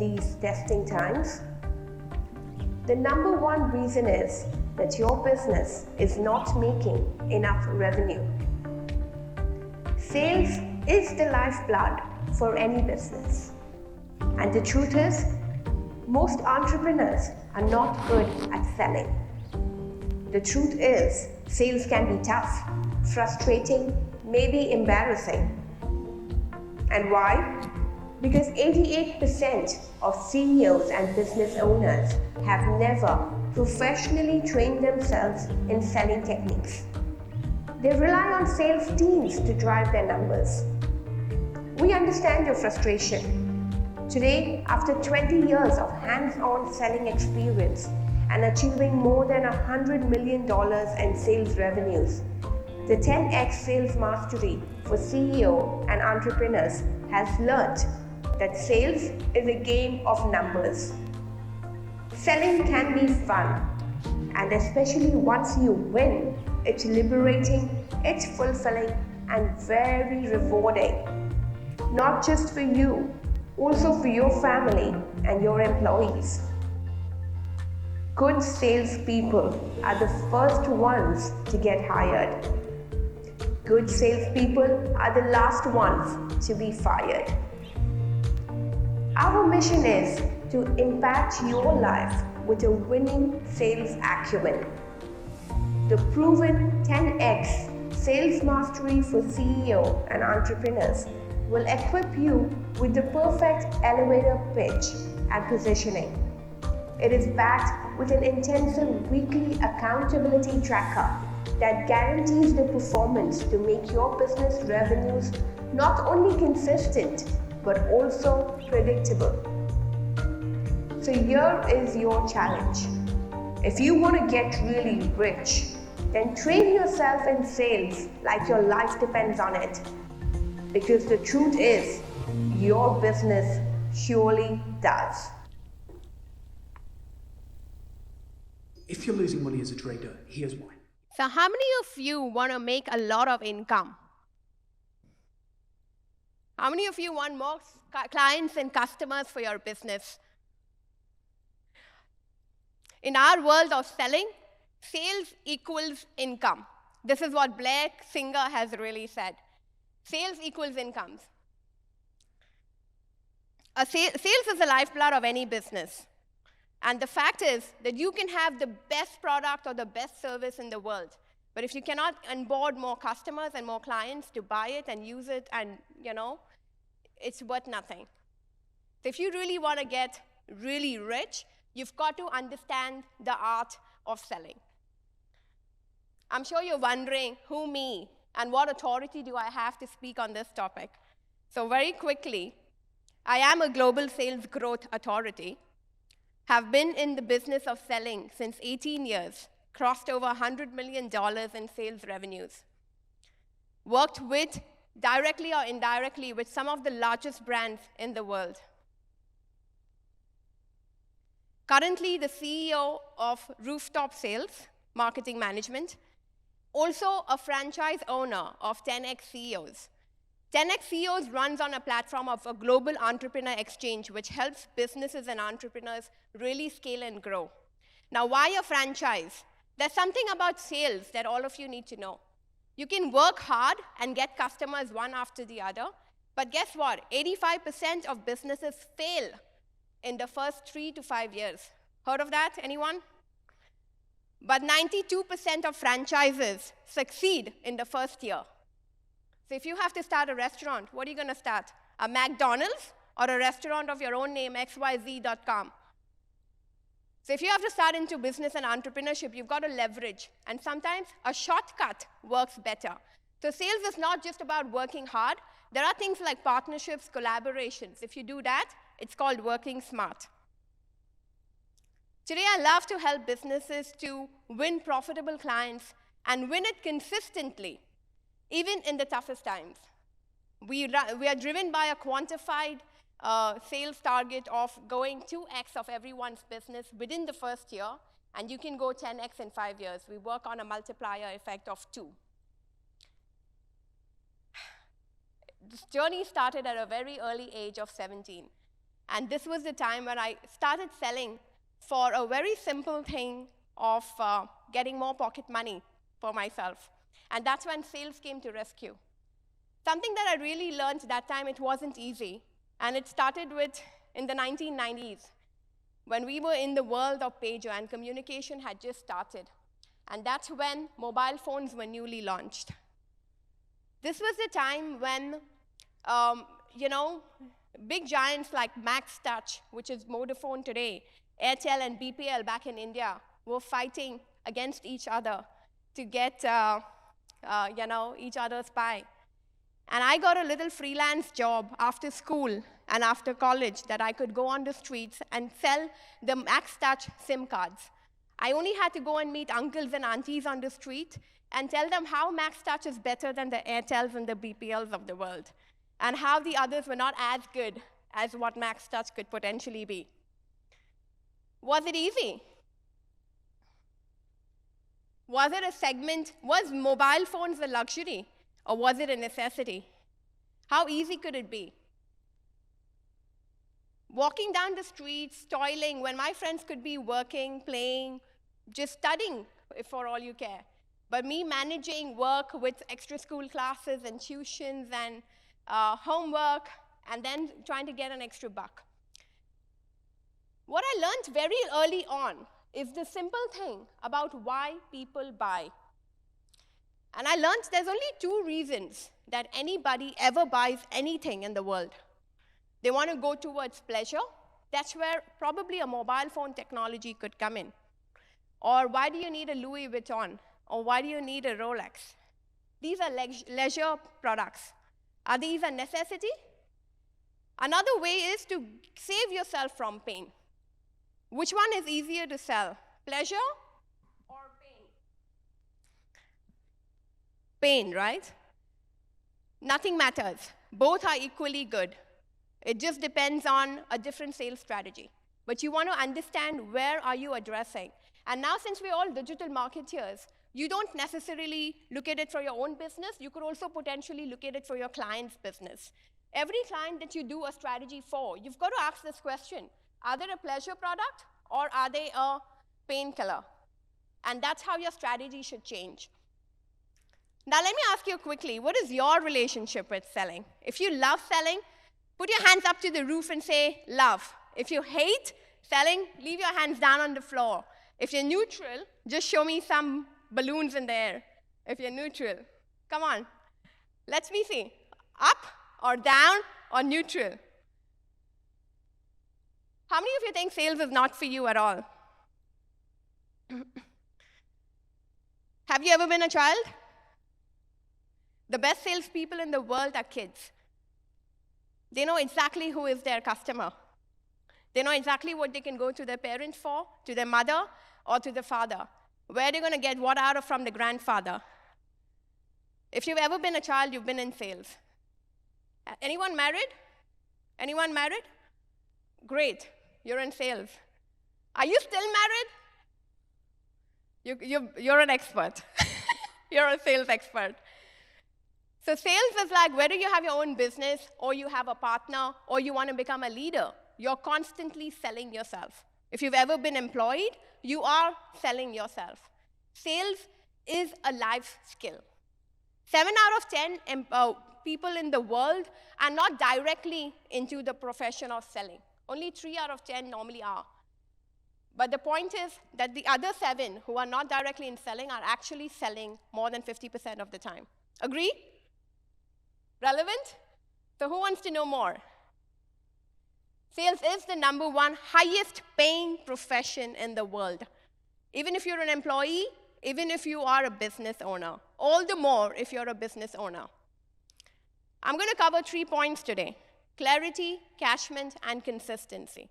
these testing times? The number one reason is that your business is not making enough revenue. Sales is the lifeblood for any business. And the truth is, most entrepreneurs are not good at selling. The truth is, sales can be tough, frustrating, maybe embarrassing. And why? Because 88% of CEOs and business owners have never professionally trained themselves in selling techniques. They rely on sales teams to drive their numbers. We understand your frustration. Today, after 20 years of hands-on selling experience and achieving more than $100 million in sales revenues, the 10x Sales Mastery for CEO and entrepreneurs has learned that sales is a game of numbers. Selling can be fun, and especially once you win, it's liberating, it's fulfilling, and very rewarding. Not just for you, also for your family and your employees. Good salespeople are the first ones to get hired. Good salespeople are the last ones to be fired. Our mission is to impact your life with a winning sales acumen. The proven 10x Sales Mastery for CEO and entrepreneurs will equip you with the perfect elevator pitch and positioning. It is backed with an intensive weekly accountability tracker that guarantees the performance to make your business revenues not only consistent but also predictable. So here is your challenge. If you want to get really rich, then train yourself in sales like your life depends on it. Because the truth is, your business surely does. If you're losing money as a trader, here's why. So how many of you want to make a lot of income? How many of you want more clients and customers for your business? In our world of selling, sales equals income. This is what Blair Singer has really said. Sales equals incomes. Sales is the lifeblood of any business. And the fact is that you can have the best product or the best service in the world. But if you cannot onboard more customers and more clients to buy it and use it and, it's worth nothing. So if you really want to get really rich, you've got to understand the art of selling. I'm sure you're wondering, who me? And what authority do I have to speak on this topic? So very quickly, I am a global sales growth authority, have been in the business of selling since 18 years, crossed over $100 million in sales revenues, worked with, directly or indirectly, with some of the largest brands in the world. Currently the CEO of Rooftop Sales, Marketing Management, also a franchise owner of 10x CEOs. 10x CEOs runs on a platform of a global entrepreneur exchange, which helps businesses and entrepreneurs really scale and grow. Now, why a franchise? There's something about sales that all of you need to know. You can work hard and get customers one after the other, but guess what? 85% of businesses fail in the first 3 to 5 years. Heard of that, anyone? But 92% of franchises succeed in the first year. So if you have to start a restaurant, what are you going to start? A McDonald's or a restaurant of your own name, xyz.com? So if you have to start into business and entrepreneurship, you've got to leverage. And sometimes a shortcut works better. So sales is not just about working hard. There are things like partnerships, collaborations. If you do that, it's called working smart. Today, I love to help businesses to win profitable clients and win it consistently, even in the toughest times. We are driven by a quantified sales target of going 2x of everyone's business within the first year, and you can go 10x in 5 years. We work on a multiplier effect of 2. This journey started at a very early age of 17. And this was the time when I started selling for a very simple thing of getting more pocket money for myself. And that's when sales came to rescue. Something that I really learned that time, it wasn't easy. And it started with in the 1990s, when we were in the world of pager and communication had just started. And that's when mobile phones were newly launched. This was the time when, big giants like Max Touch, which is Vodafone today, Airtel and BPL back in India, were fighting against each other to get, each other's pie. And I got a little freelance job after school and after college that I could go on the streets and sell the Max Touch SIM cards. I only had to go and meet uncles and aunties on the street and tell them how Max Touch is better than the Airtels and the BPLs of the world, and how the others were not as good as what Max Touch could potentially be. Was it easy? Was it a segment? Was mobile phones a luxury, or was it a necessity? How easy could it be? Walking down the streets, toiling, when my friends could be working, playing, just studying, for all you care. But me managing work with extra school classes and tuitions and homework, and then trying to get an extra buck. What I learned very early on is the simple thing about why people buy. And I learned there's only two reasons that anybody ever buys anything in the world. They want to go towards pleasure. That's where probably a mobile phone technology could come in. Or why do you need a Louis Vuitton? Or why do you need a Rolex? These are leisure products. Are these a necessity? Another way is to save yourself from pain. Which one is easier to sell? Pleasure or pain? Pain, right? Nothing matters. Both are equally good. It just depends on a different sales strategy. But you want to understand where are you addressing. And now, since we're all digital marketeers, you don't necessarily look at it for your own business. You could also potentially look at it for your client's business. Every client that you do a strategy for, you've got to ask this question. Are they a pleasure product, or are they a painkiller? And that's how your strategy should change. Now, let me ask you quickly, what is your relationship with selling? If you love selling, put your hands up to the roof and say, love. If you hate selling, leave your hands down on the floor. If you're neutral, just show me some balloons in the air. If you're neutral, come on. Let me see. Up or down or neutral? How many of you think sales is not for you at all? Have you ever been a child? The best salespeople in the world are kids. They know exactly who is their customer. They know exactly what they can go to their parents for, to their mother, or to the father. Where they're going to get what out of from the grandfather. If you've ever been a child, you've been in sales. Anyone married? Anyone married? Great, you're in sales. Are you still married? You're an expert. You're a sales expert. So sales is like whether you have your own business, or you have a partner, or you want to become a leader. You're constantly selling yourself. If you've ever been employed, you are selling yourself. Sales is a life skill. 7 out of 10 people in the world are not directly into the profession of selling. Only 3 out of 10 normally are. But the point is that the other 7 who are not directly in selling are actually selling more than 50% of the time. Agree? Relevant? So who wants to know more? Sales is the #1 highest paying profession in the world. Even if you're an employee, even if you are a business owner. All the more if you're a business owner. I'm going to cover 3 points today. Clarity, cashment, and consistency.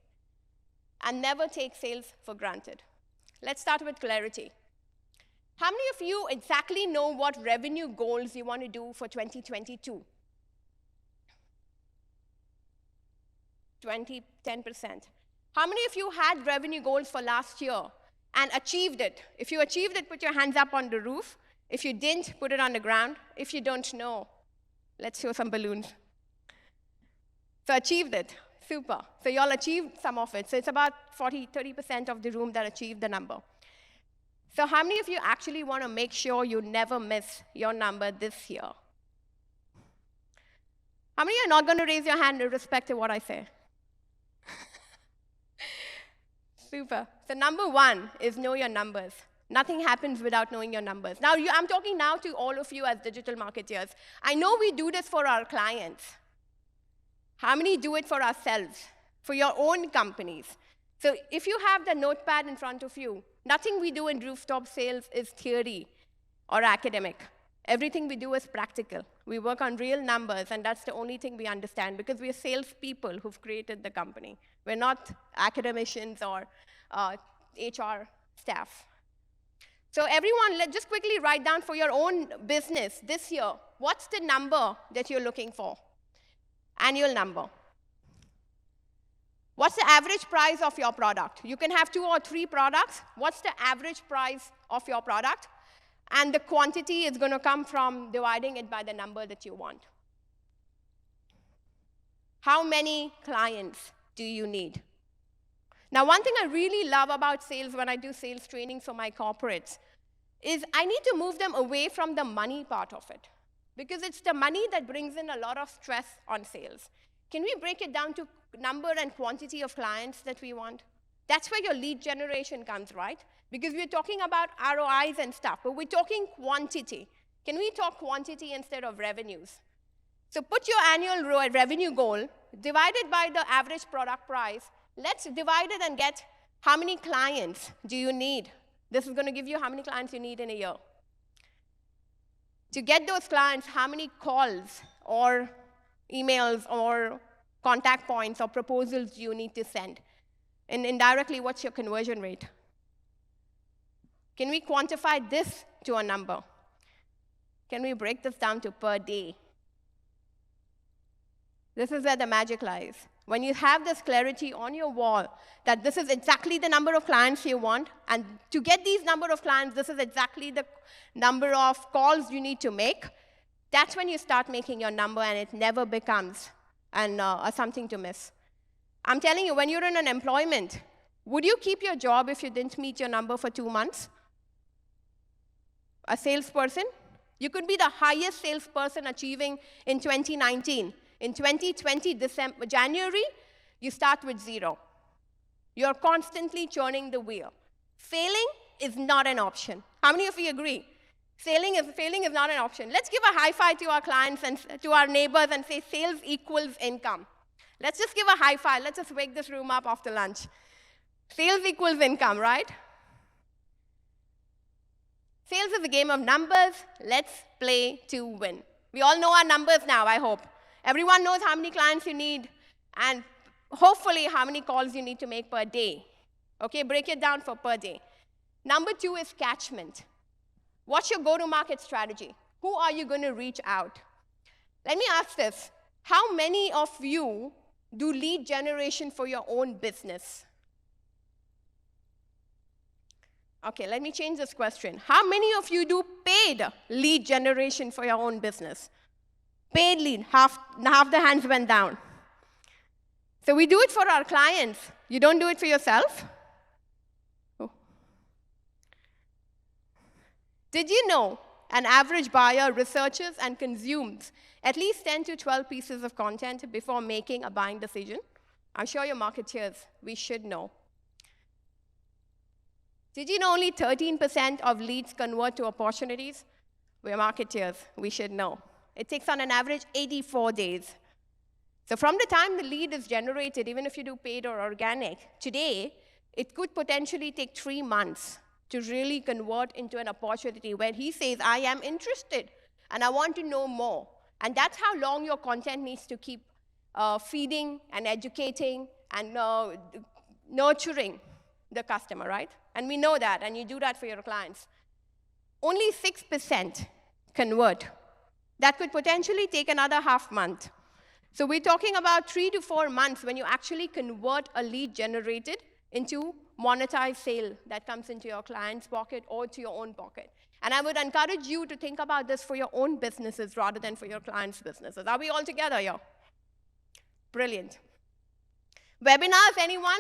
And never take sales for granted. Let's start with clarity. How many of you exactly know what revenue goals you want to do for 2022? 10%. How many of you had revenue goals for last year and achieved it? If you achieved it, put your hands up on the roof. If you didn't, put it on the ground. If you don't know, let's show some balloons. So achieved it. Super. So you all achieved some of it. So it's about 30% of the room that achieved the number. So how many of you actually want to make sure you never miss your number this year? How many are not going to raise your hand irrespective of what I say? Super. So number one is know your numbers. Nothing happens without knowing your numbers. Now, I'm talking now to all of you as digital marketeers. I know we do this for our clients. How many do it for ourselves, for your own companies? So if you have the notepad in front of you, nothing we do in rooftop sales is theory or academic. Everything we do is practical. We work on real numbers, and that's the only thing we understand because we're salespeople who've created the company. We're not academicians or HR staff. So everyone, let's just quickly write down for your own business this year, what's the number that you're looking for? Annual number. What's the average price of your product? You can have 2 or 3 products. What's the average price of your product? And the quantity is going to come from dividing it by the number that you want. How many clients do you need? Now, one thing I really love about sales when I do sales training for my corporates is I need to move them away from the money part of it because it's the money that brings in a lot of stress on sales. Can we break it down to number and quantity of clients that we want? That's where your lead generation comes, right? Because we're talking about ROIs and stuff, but we're talking quantity. Can we talk quantity instead of revenues? So put your annual revenue goal divided by the average product price. Let's divide it and get how many clients do you need. This is going to give you how many clients you need in a year. To get those clients, how many calls or emails or contact points or proposals do you need to send? And indirectly, what's your conversion rate? Can we quantify this to a number? Can we break this down to per day? This is where the magic lies. When you have this clarity on your wall that this is exactly the number of clients you want, and to get these number of clients, this is exactly the number of calls you need to make, that's when you start making your number and it never becomes something to miss. I'm telling you, when you're in an employment, would you keep your job if you didn't meet your number for 2 months? A salesperson? You could be the highest salesperson achieving in 2019. In 2020, January, you start with 0. You're constantly churning the wheel. Failing is not an option. How many of you agree? Failing is not an option. Let's give a high five to our clients and to our neighbors and say sales equals income. Let's just give a high five. Let's just wake this room up after lunch. Sales equals income, right? Sales is a game of numbers. Let's play to win. We all know our numbers now, I hope. Everyone knows how many clients you need and hopefully how many calls you need to make per day. Okay, break it down for per day. Number 2 is catchment. What's your go-to-market strategy? Who are you going to reach out? Let me ask this. How many of you do lead generation for your own business? Okay, let me change this question. How many of you do paid lead generation for your own business? Paid lead, half the hands went down. So we do it for our clients. You don't do it for yourself? Oh. Did you know an average buyer researches and consumes at least 10 to 12 pieces of content before making a buying decision? I'm sure you're marketeers. We should know. Did you know only 13% of leads convert to opportunities? We're marketeers. We should know. It takes on an average 84 days. So from the time the lead is generated, even if you do paid or organic, today, it could potentially take 3 months to really convert into an opportunity where he says, I am interested, and I want to know more. And that's how long your content needs to keep feeding and educating and nurturing the customer, right? And we know that, and you do that for your clients. Only 6% convert. That could potentially take another half month. So we're talking about 3 to 4 months when you actually convert a lead generated into monetized sale that comes into your client's pocket or to your own pocket. And I would encourage you to think about this for your own businesses rather than for your clients' businesses. Are we all together here? Brilliant. Webinars, anyone?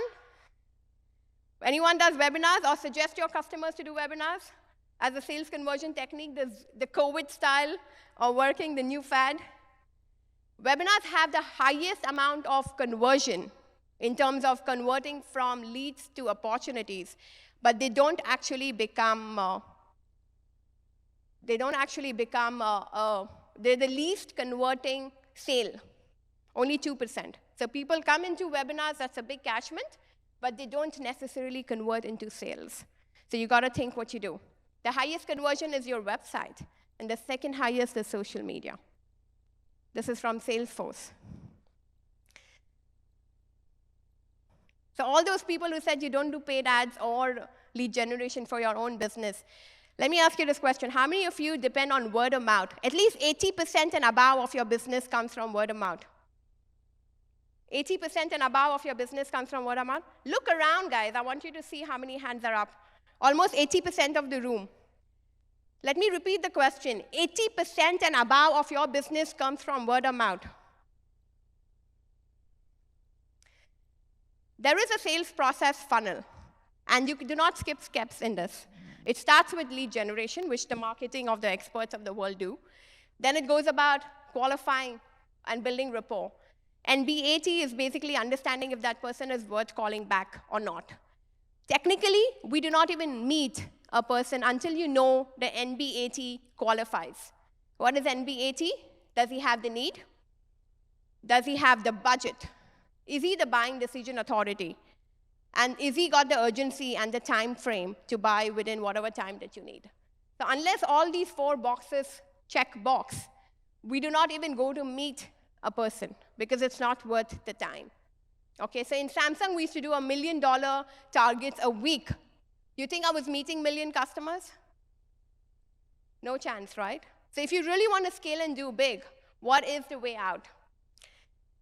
Anyone does webinars or suggest your customers to do webinars as a sales conversion technique, the COVID style or working, the new fad? Webinars have the highest amount of conversion in terms of converting from leads to opportunities, but they don't actually become, they're the least converting sale, only 2%. So people come into webinars, that's a big catchment, but they don't necessarily convert into sales. So you gotta think what you do. The highest conversion is your website, and the second highest is social media. This is from Salesforce. So all those people who said you don't do paid ads or lead generation for your own business, let me ask you this question. How many of you depend on word of mouth? At least 80% and above of your business comes from word of mouth. 80% and above of your business comes from word of mouth. Look around, guys. I want you to see how many hands are up. Almost 80% of the room. Let me repeat the question. 80% and above of your business comes from word of mouth. There is a sales process funnel, and you do not skip steps in this. It starts with lead generation, which the marketing of the experts of the world do. Then it goes about qualifying and building rapport. NBAT is basically understanding if that person is worth calling back or not. Technically, we do not even meet a person until you know the NBAT qualifies. What is NBAT? Does he have the need? Does he have the budget? Is he the buying decision authority? And is he got the urgency and the time frame to buy within whatever time that you need? So unless all these 4 boxes check box, we do not even go to meet a person because it's not worth the time. Okay, so in Samsung, we used to do $1 million targets a week. You think I was meeting 1 million customers? No chance, right? So if you really want to scale and do big, what is the way out?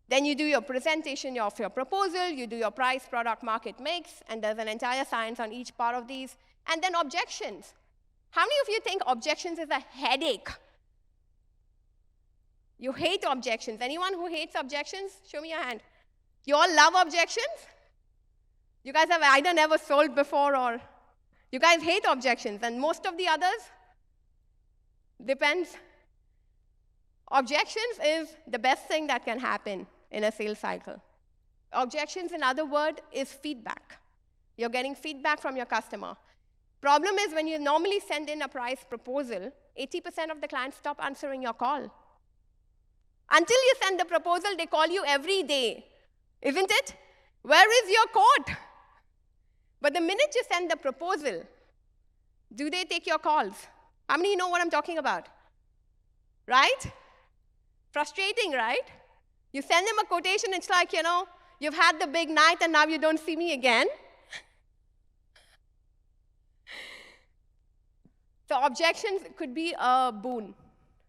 Then you do your presentation of your proposal, you do your price, product, market mix, and there's an entire science on each part of these. And then objections. How many of you think objections is a headache? You hate objections. Anyone who hates objections? Show me your hand. You all love objections? You guys have either never sold before or you guys hate objections, and most of the others? Depends. Objections is the best thing that can happen in a sales cycle. Objections, in other words, is feedback. You're getting feedback from your customer. Problem is when you normally send in a price proposal, 80% of the clients stop answering your call. Until you send the proposal, they call you every day, isn't it? Where is your quote? But the minute you send the proposal, do they take your calls? How many know what I'm talking about? Right? Frustrating, right? You send them a quotation, it's like, you've had the big night and now you don't see me again. So objections could be a boon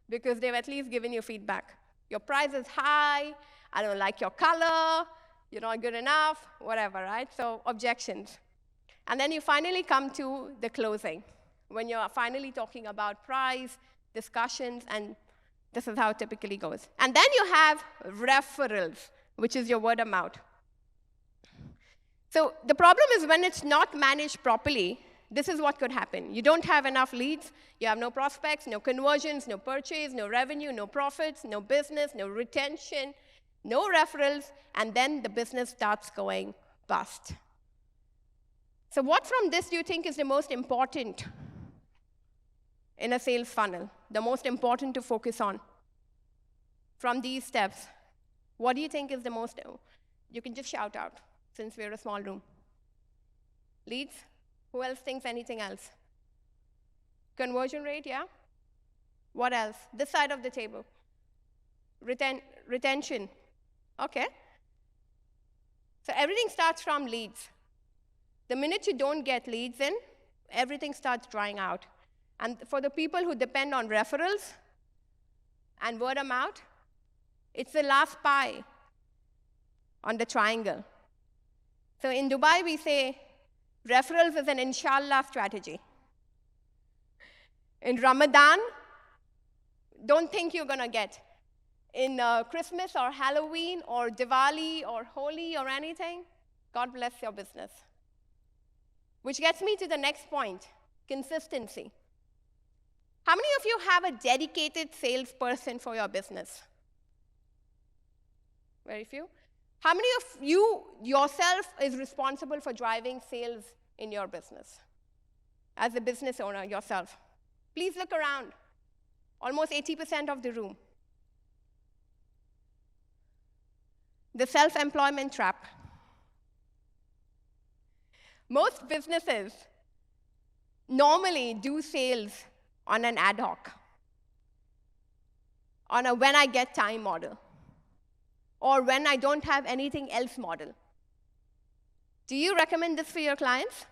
because they've at least given you feedback. Your price is high, I don't like your color, you're not good enough, whatever, right? So objections. And then you finally come to the closing, when you're finally talking about price, discussions, and this is how it typically goes. And then you have referrals, which is your word of mouth. So the problem is when it's not managed properly, this is what could happen. You don't have enough leads, you have no prospects, no conversions, no purchase, no revenue, no profits, no business, no retention, no referrals, and then the business starts going bust. So what from this do you think is the most important in a sales funnel, the most important to focus on? From these steps, what do you think is the most? You can just shout out, since we're a small room. Leads? Who else thinks anything else? Conversion rate, yeah? What else? This side of the table. Retention. Okay. So everything starts from leads. The minute you don't get leads in, everything starts drying out. And for the people who depend on referrals and word of mouth, it's the last pie on the triangle. So in Dubai, we say referrals is an inshallah strategy. In Ramadan, don't think you're going to get. in Christmas or Halloween or Diwali or Holi or anything, God bless your business. Which gets me to the next point, consistency. How many of you have a dedicated salesperson for your business? Very few. How many of you yourself is responsible for driving sales in your business? As a business owner yourself. Please look around. Almost 80% of the room. The self-employment trap. Most businesses normally do sales on an ad hoc, on a when I get time model, or when I don't have anything else model. Do you recommend this for your clients?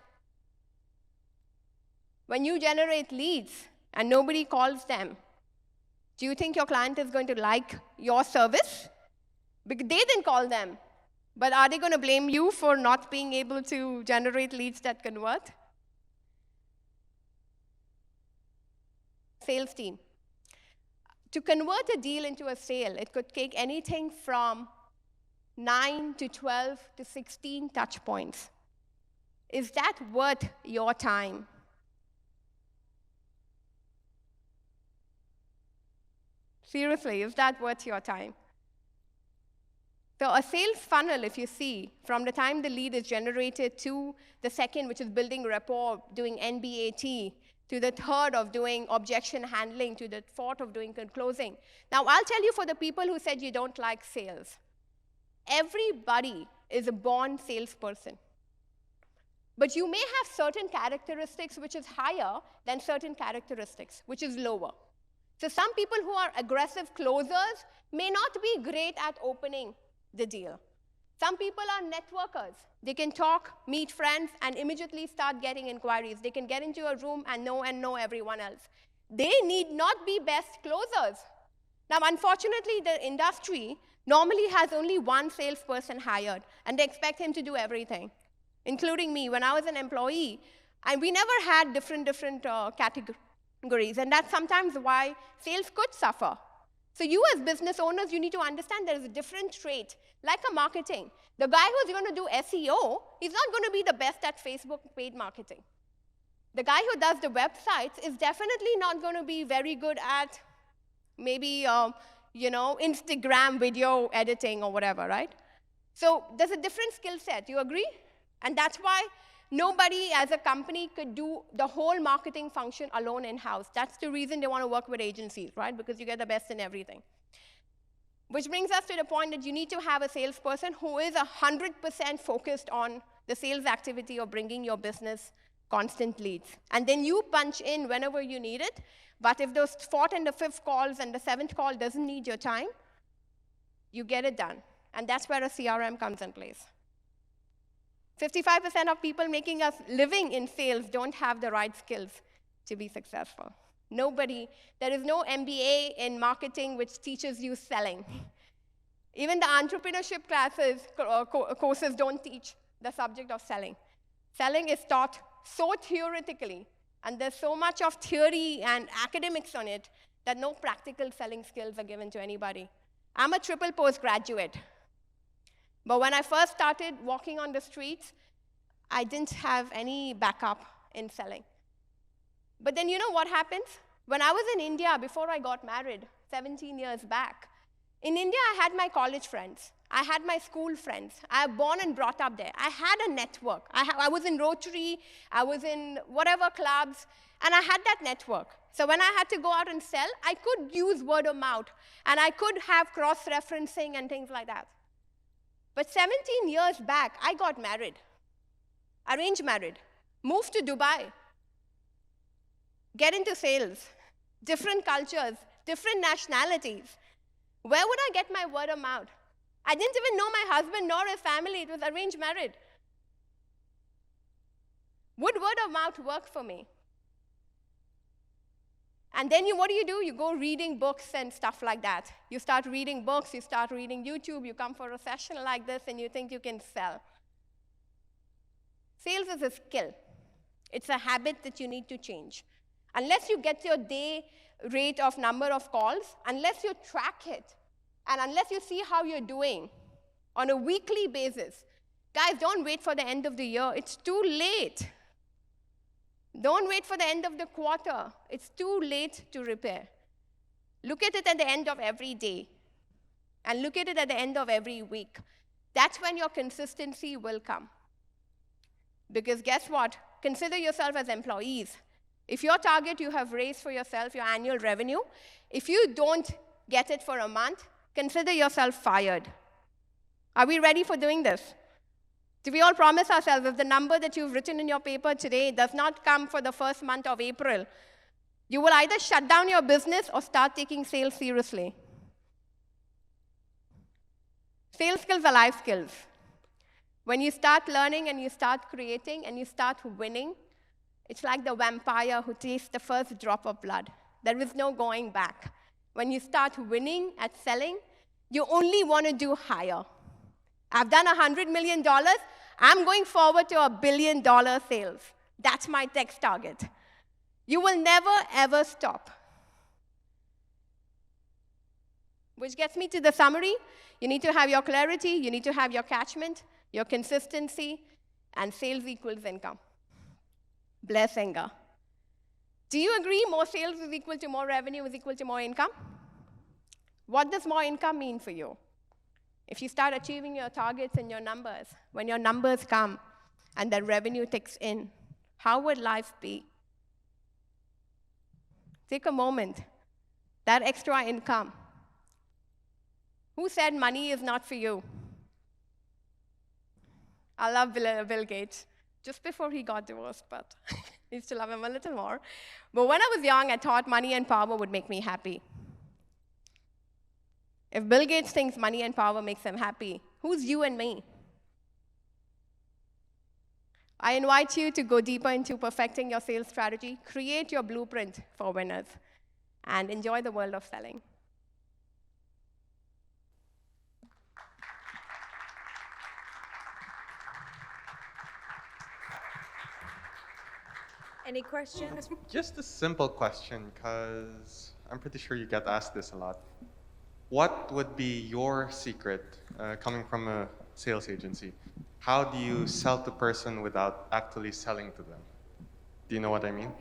When you generate leads and nobody calls them, do you think your client is going to like your service? Because they didn't call them. But are they going to blame you for not being able to generate leads that convert? Sales team. To convert a deal into a sale, it could take anything from 9 to 12 to 16 touch points. Is that worth your time? Seriously, is that worth your time? So a sales funnel, if you see, from the time the lead is generated to the second, which is building rapport, doing NBAT, to the third of doing objection handling, to the fourth of doing closing. Now, I'll tell you for the people who said you don't like sales, everybody is a born salesperson. But you may have certain characteristics which is higher than certain characteristics, which is lower. So some people who are aggressive closers may not be great at opening the deal. Some people are networkers. They can talk, meet friends, and immediately start getting inquiries. They can get into a room and know everyone else. They need not be best closers. Now, unfortunately, the industry normally has only one salesperson hired, and they expect him to do everything, including me. When I was an employee, and we never had different categories, and that's sometimes why sales could suffer. So you as business owners, you need to understand there is a different trait, like a marketing. The guy who's going to do SEO, he's not going to be the best at Facebook paid marketing. The guy who does the websites is definitely not going to be very good at maybe Instagram video editing or whatever, right? So there's a different skill set. You agree? And that's why nobody as a company could do the whole marketing function alone in-house. That's the reason they want to work with agencies, right? Because you get the best in everything. Which brings us to the point that you need to have a salesperson who is 100% focused on the sales activity of bringing your business constant leads. And then you punch in whenever you need it. But if those fourth and the fifth calls and the seventh call doesn't need your time, you get it done. And that's where a CRM comes in place. 55% of people making a living in sales don't have the right skills to be successful. There is no MBA in marketing which teaches you selling. Even the entrepreneurship courses don't teach the subject of selling. Selling is taught so theoretically, and there's so much of theory and academics on it that no practical selling skills are given to anybody. I'm a triple postgraduate. But when I first started walking on the streets, I didn't have any backup in selling. But then you know what happens? When I was in India, before I got married, 17 years back, in India I had my college friends. I had my school friends. I was born and brought up there. I had a network. I was in Rotary, I was in whatever clubs, and I had that network. So when I had to go out and sell, I could use word of mouth, and I could have cross-referencing and things like that. But 17 years back, I got married, arranged married, moved to Dubai, get into sales, different cultures, different nationalities. Where would I get my word of mouth? I didn't even know my husband nor his family. It was arranged marriage. Would word of mouth work for me? And then what do? You go reading books and stuff like that. You start reading books, you start reading YouTube, you come for a session like this, and you think you can sell. Sales is a skill. It's a habit that you need to change. Unless you get your day rate of number of calls, unless you track it, And unless you see how you're doing on a weekly basis, guys, don't wait for the end of the year. It's too late. Don't wait for the end of the quarter. It's too late to repair. Look at it at the end of every day. And look at it at the end of every week. That's when your consistency will come. Because guess what? Consider yourself as employees. If your target you have raised for yourself, your annual revenue, if you don't get it for a month, consider yourself fired. Are we ready for doing this? Do we all promise ourselves if the number that you've written in your paper today does not come for the first month of April, you will either shut down your business or start taking sales seriously? Sales skills are life skills. When you start learning and you start creating and you start winning, it's like the vampire who tastes the first drop of blood. There is no going back. When you start winning at selling, you only want to do higher. I've done $100 million. I'm going forward to $1 billion sales. That's my next target. You will never, ever stop. Which gets me to the summary. You need to have your clarity. You need to have your catchment, your consistency, and sales equals income. Blessing. Do you agree more sales is equal to more revenue is equal to more income? What does more income mean for you? If you start achieving your targets and your numbers, when your numbers come and the revenue ticks in, how would life be? Take a moment. That extra income. Who said money is not for you? I love Bill Gates. Just before he got divorced, but I used to love him a little more. But when I was young, I thought money and power would make me happy. If Bill Gates thinks money and power makes him happy, who's you and me? I invite you to go deeper into perfecting your sales strategy, create your blueprint for winners, and enjoy the world of selling. Any questions? Just a simple question, because I'm pretty sure you get asked this a lot. What would be your secret coming from a sales agency? How do you sell to person without actually selling to them? Do you know what I mean?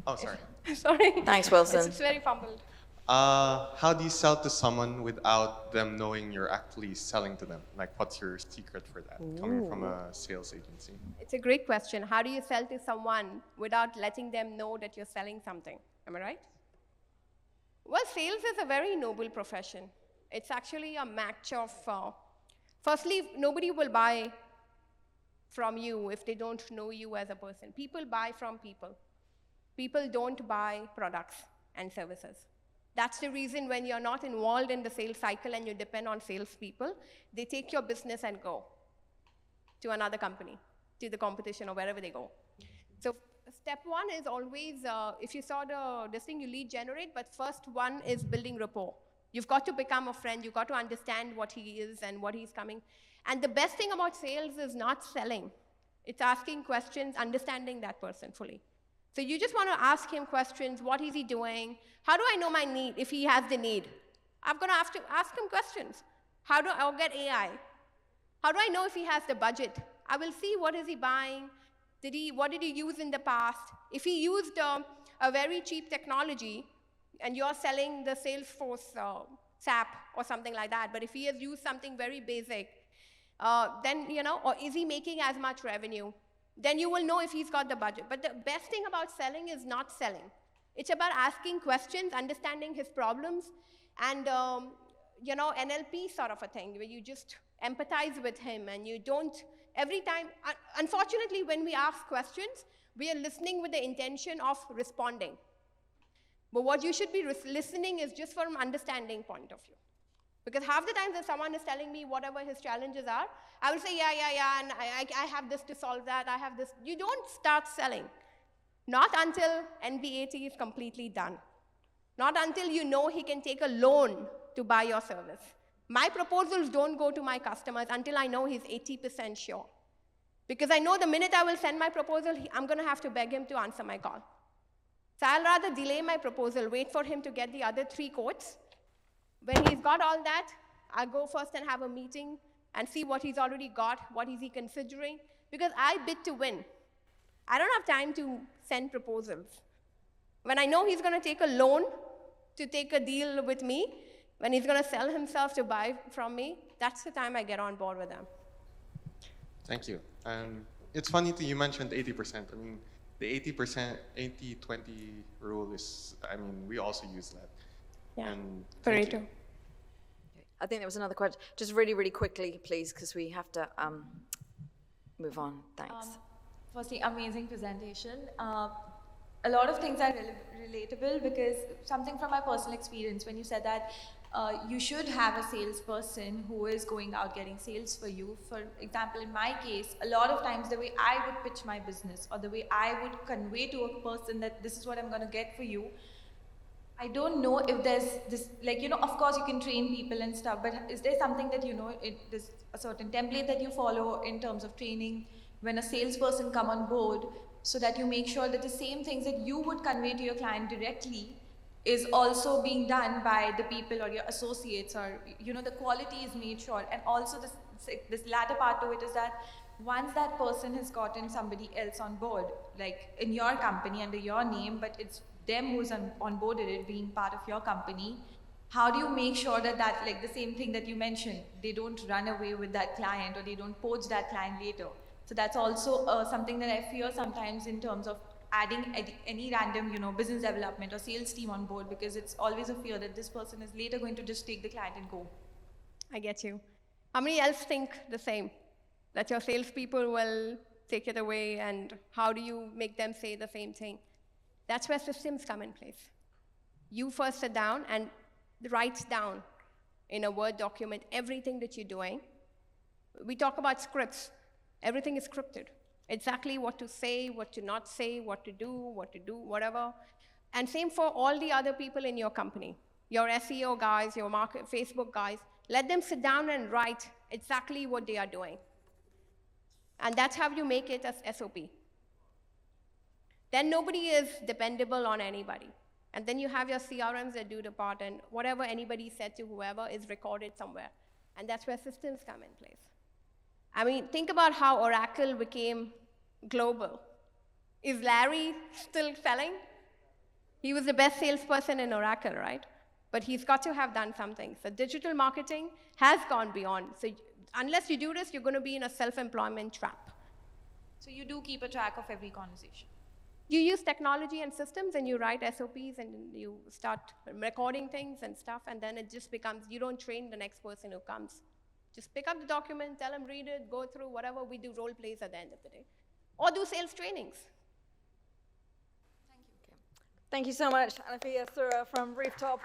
Oh, sorry. Sorry. Thanks, Wilson. It's very fumbled. How do you sell to someone without them knowing you're actually selling to them? Like, what's your secret for that, coming from a sales agency? It's a great question. How do you sell to someone without letting them know that you're selling something? Am I right? Well, sales is a very noble profession. It's actually a match of, firstly, nobody will buy from you if they don't know you as a person. People buy from people. People don't buy products and services. That's the reason when you're not involved in the sales cycle and you depend on salespeople, they take your business and go to another company, to the competition or wherever they go. So step one is always, if you saw this thing, you lead generate, but first one is building rapport. You've got to become a friend. You've got to understand what he is and what he's coming. And the best thing about sales is not selling. It's asking questions, understanding that person fully. So you just want to ask him questions. What is he doing? How do I know my need if he has the need? I'm going to have to ask him questions. I'll get AI. How do I know if he has the budget? I will see what is he buying. What did he use in the past? If he used a very cheap technology and you're selling the Salesforce SAP or something like that, but if he has used something very basic, then, or is he making as much revenue? Then you will know if he's got the budget. But the best thing about selling is not selling. It's about asking questions, understanding his problems, and, NLP sort of a thing, where you just empathize with him and you don't, every time, unfortunately, when we ask questions, we are listening with the intention of responding. But what you should be listening is just from an understanding point of view. Because half the times when someone is telling me whatever his challenges are, I will say, yeah, and I have this to solve that, I have this. You don't start selling. Not until NBAT is completely done. Not until you know he can take a loan to buy your service. My proposals don't go to my customers until I know he's 80% sure. Because I know the minute I will send my proposal, I'm going to have to beg him to answer my call. So I'll rather delay my proposal, wait for him to get the other 3 quotes, When he's got all that, I go first and have a meeting and see what he's already got, what is he considering, because I bid to win. I don't have time to send proposals. When I know he's going to take a loan to take a deal with me, when he's going to sell himself to buy from me, that's the time I get on board with him. Thank you. It's funny you mentioned 80%. I mean, the 80%, 80-20 rule is, I mean, we also use that. Yeah, And thank you. Pareto. I think there was another question. Just really, really quickly, please, because we have to move on. Thanks. Firstly, amazing presentation. A lot of things are relatable because something from my personal experience, when you said that you should have a salesperson who is going out getting sales for you. For example, in my case, a lot of times the way I would pitch my business or the way I would convey to a person that this is what I'm going to get for you, I don't know if there's this, like, you know, of course you can train people and stuff, but is there something that, you know, there's a certain template that you follow in terms of training when a salesperson come on board so that you make sure that the same things that you would convey to your client directly is also being done by the people or your associates, or, you know, the quality is made sure. And also this latter part to it is that once that person has gotten somebody else on board, like in your company under your name, but it's them who's onboarded it being part of your company, how do you make sure that like the same thing that you mentioned, they don't run away with that client or they don't poach that client later? So that's also something that I fear sometimes in terms of adding any random, you know, business development or sales team on board, because it's always a fear that this person is later going to just take the client and go. I get you. How many else think the same? That your salespeople will take it away, and how do you make them say the same thing? That's where systems come in place. You first sit down and write down in a Word document everything that you're doing. We talk about scripts. Everything is scripted. Exactly what to say, what to not say, what to do, whatever. And same for all the other people in your company. Your SEO guys, your Facebook guys, let them sit down and write exactly what they are doing. And that's how you make it as SOP. Then nobody is dependable on anybody. And then you have your CRMs that do the part, and whatever anybody said to whoever is recorded somewhere. And that's where systems come in place. I mean, think about how Oracle became global. Is Larry still selling? He was the best salesperson in Oracle, right? But he's got to have done something. So digital marketing has gone beyond. So unless you do this, you're going to be in a self-employment trap. So you do keep a track of every conversation. You use technology and systems, and you write SOPs, and you start recording things and stuff, and then it just becomes, you don't train the next person who comes. Just pick up the document, tell them, read it, go through whatever. We do role plays at the end of the day. Or do sales trainings. Thank you so much, Alifiya Sura from Rooftop.